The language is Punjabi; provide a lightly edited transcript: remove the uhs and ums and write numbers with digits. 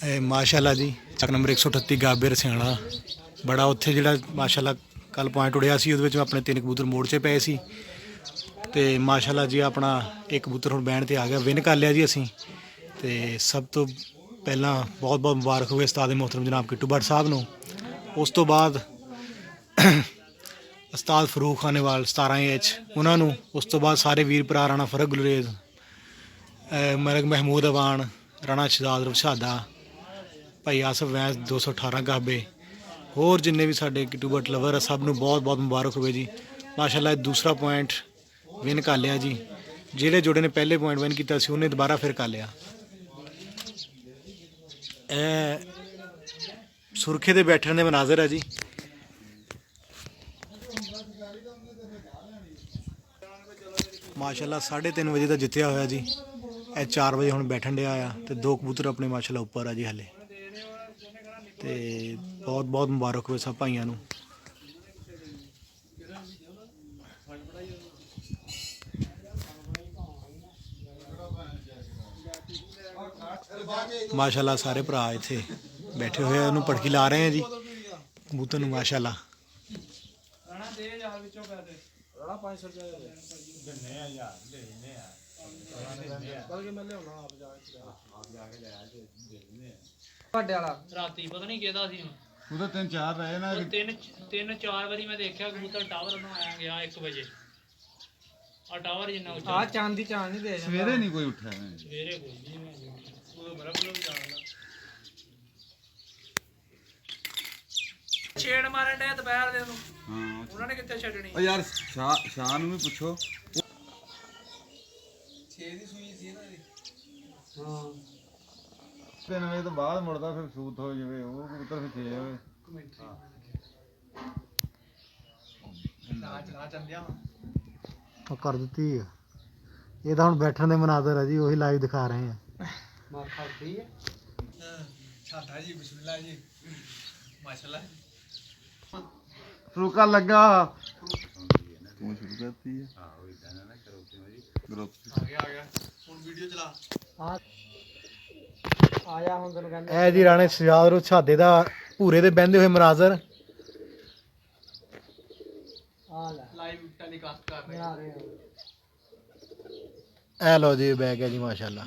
ਮਾਸ਼ਾਅੱਲਾ ਜੀ ਚੱਕ ਨੰਬਰ 138 ਗਾਬੇ ਰਸਿਆਣਾ ਬੜਾ ਉੱਥੇ ਜਿਹੜਾ ਮਾਸ਼ਾਅੱਲਾ ਕੱਲ ਪੁਆਇੰਟ ਉੜਿਆ ਸੀ ਉਹਦੇ ਵਿੱਚ ਆਪਣੇ 3 ਕਬੂਤਰ ਮੋੜ 'ਚ ਪਏ ਸੀ ਤੇ ਮਾਸ਼ਾਅੱਲਾ ਜੀ ਆਪਣਾ ਇੱਕ ਕਬੂਤਰ ਹੁਣ ਬੈਂਡ ਤੇ ਆ ਗਿਆ ਵਿਨ ਕਰ ਲਿਆ ਜੀ ਅਸੀਂ। ਤੇ ਸਭ ਤੋਂ ਪਹਿਲਾਂ ਬਹੁਤ ਬਹੁਤ ਮੁਬਾਰਕ ਹੋਵੇ ਉਸਤਾਦ ਮੁਹਤਰਮ ਜਨਾਬ ਕਿੱਟੂ ਭੱਟ ਸਾਹਿਬ ਨੂੰ। ਉਸ ਤੋਂ ਬਾਅਦ ਉਸਤਾਦ ਫਰੂਕ ਖਾਨੇਵਾਲ 17 ਉਹਨਾਂ ਨੂੰ। ਉਸ ਤੋਂ ਬਾਅਦ ਸਾਰੇ ਵੀਰ ਭਰਾ ਰਾਣਾ ਫਰਕ ਗੁਲਰੇਜ਼ ਮਲਕ ਮਹਿਮੂਦ ਅਵਾਨ ਰਾਣਾ ਸ਼ਹਜ਼ਾਦ ਰਫਸ਼ਾਦਾ ਭਾਈ ਆਸਫ ਵੈਂਸ 218 ਗਾਬੇ ਹੋਰ ਜਿੰਨੇ ਵੀ ਸਾਡੇ ਕਿੱਟੂ ਭੱਟ ਲਵਰ ਆ ਸਭ ਨੂੰ ਬਹੁਤ ਬਹੁਤ ਮੁਬਾਰਕ ਹੋਵੇ ਜੀ। ਮਾਸ਼ਾਅੱਲਾ ਦੂਸਰਾ ਪੁਆਇੰਟ ਵਿਨ ਕਰ ਲਿਆ ਜੀ। ਜਿਹੜੇ ਜੋੜੇ ਨੇ ਪਹਿਲੇ ਪੁਆਇੰਟ ਵਿਨ ਕੀਤਾ ਸੀ ਉਹਨੇ ਦੁਬਾਰਾ ਫਿਰ ਕਰ ਲਿਆ। ਇਹ ਸੁਰਖੇ ਦੇ ਬੈਠਣ ਦੇ ਮਨਾਜ਼ਰ ਹੈ ਜੀ। ਮਾਸ਼ਾਅੱਲਾ 3:30 ਵਜੇ ਦਾ ਜਿੱਤਿਆ ਹੋਇਆ ਜੀ। ਇਹ 4 ਵਜੇ ਹੁਣ ਬੈਠਣ ਡਿਆ ਆ ਤੇ 2 ਕਬੂਤਰ ਆਪਣੇ ਮਾਸ਼ਾਅੱਲਾ ਉੱਪਰ ਆ ਜੀ ਹਾਲੇ। ਤੇ ਬਹੁਤ ਬਹੁਤ ਮੁਬਾਰਕ ਹੋਵੇ ਸਭ ਭਾਈਆਂ ਨੂੰ। ਮਾਸ਼ਾਅੱਲਾ ਸਾਰੇ ਭਰਾ ਇੱਥੇ ਬੈਠੇ ਹੋਏ ਆ ਉਹਨੂੰ ਪਟਕੀ ਲਾ ਰਹੇ ਆ ਜੀ ਕਬੂਤਰ ਨੂੰ ਮਾਸ਼ਾਅੱਲਾ। ਰਾਤੀ ਪਤਾ ਨਹੀਂ ਕਿਹਦਾ ਸੀ ਉਹਦਾ 3-4 ਰਹੇ ਨਾ। 3-4 ਵਾਰੀ ਮੈਂ ਦੇਖਿਆ ਕਬੂਤਰ ਟਾਵਰ ਨੂੰ ਆਇਆ ਗਿਆ 1 ਵਜੇ। ਆ ਟਾਵਰ ਜਿੰਨਾ ਉੱਚਾ ਆ ਚਾਂਦ ਦੀ ਚਾਂਦ ਨਹੀਂ ਦੇ ਸਵੇਰੇ ਨਹੀਂ ਕੋਈ ਉੱਠਿਆ। ਸਵੇਰੇ ਕੋਈ ਨਹੀਂ ਉਹ ਬੜਾ ਬੜਾ ਜਾਣਦਾ ਛੇੜ ਮਾਰਨ ਦੇ ਦੁਪਹਿਰ ਦੇ ਨੂੰ। ਹਾਂ ਉਹਨਾਂ ਨੇ ਕਿੱਥੇ ਛੱਡਣੀ। ਓ ਯਾਰ ਸ਼ਾਹ ਨੂੰ ਵੀ ਪੁੱਛੋ। 6 ਦੀ ਸੂਈ ਸੀ ਇਹਨਾਂ ਦੀ। ਹਾਂ 3 ਵਜੇ ਤੋਂ ਬਾਅਦ ਮੁੜਦਾ ਫਿਰ ਸੂਤ ਹੋ ਜਾਵੇ ਉਹ ਕਬੂਤਰ ਫਿਰ 6 ਜਾਵੇ। ਚਲਾ ਚੰਦਿਆ ਉਹ ਕਰ ਦਿੱਤੀ ਆ। ਇਹ ਤਾਂ ਹੁਣ ਬੈਠਣ ਦੇ ਮਨਾਜ਼ਰ ਹੈ ਜੀ ਉਹੀ ਲਾਈਵ ਦਿਖਾ ਰਹੇ ਆ। ਮਾਰ ਖਾਦੀ ਹੈ ਸਾਡਾ ਜੀ ਬਿਸਮਿਲ੍ਲਾ ਜੀ ਮਾਸ਼ਾਅੱਲਾ। ਫਰੂਕਾ ਲੱਗਾ ਤੂੰ ਸ਼ੁਰੂ ਕਰਤੀ ਹੈ। ਹਾਂ ਉਹ ਇਦਾਂ ਨਾ ਕਰੋ ਕਿਉਂ ਜੀ ਗਰੁੱਪ ਆ ਗਿਆ ਹੁਣ ਵੀਡੀਓ ਚਲਾ। ਹਾਂ ਆਇਆ ਹੁਣ ਤੈਨੂੰ ਕਹਿੰਦੇ ਇਹ ਜੀ ਰਾਣੇ ਸ਼ਹਜ਼ਾਦ ਰਫਸ਼ਾਦੇ ਦਾ ਭੂਰੇ ਦੇ ਬਹਿੰਦੇ ਹੋਏ ਮਨਾਜ਼ਰ। ਆ ਲੈ ਲਾਈਵ ਟੈਲੀਕਾਸਟ ਕਰ ਰਹੇ ਆ। ਇਹ ਲੋ ਜੀ ਬੈਗ ਹੈ ਜੀ ਮਾਸ਼ਾਅੱਲਾ।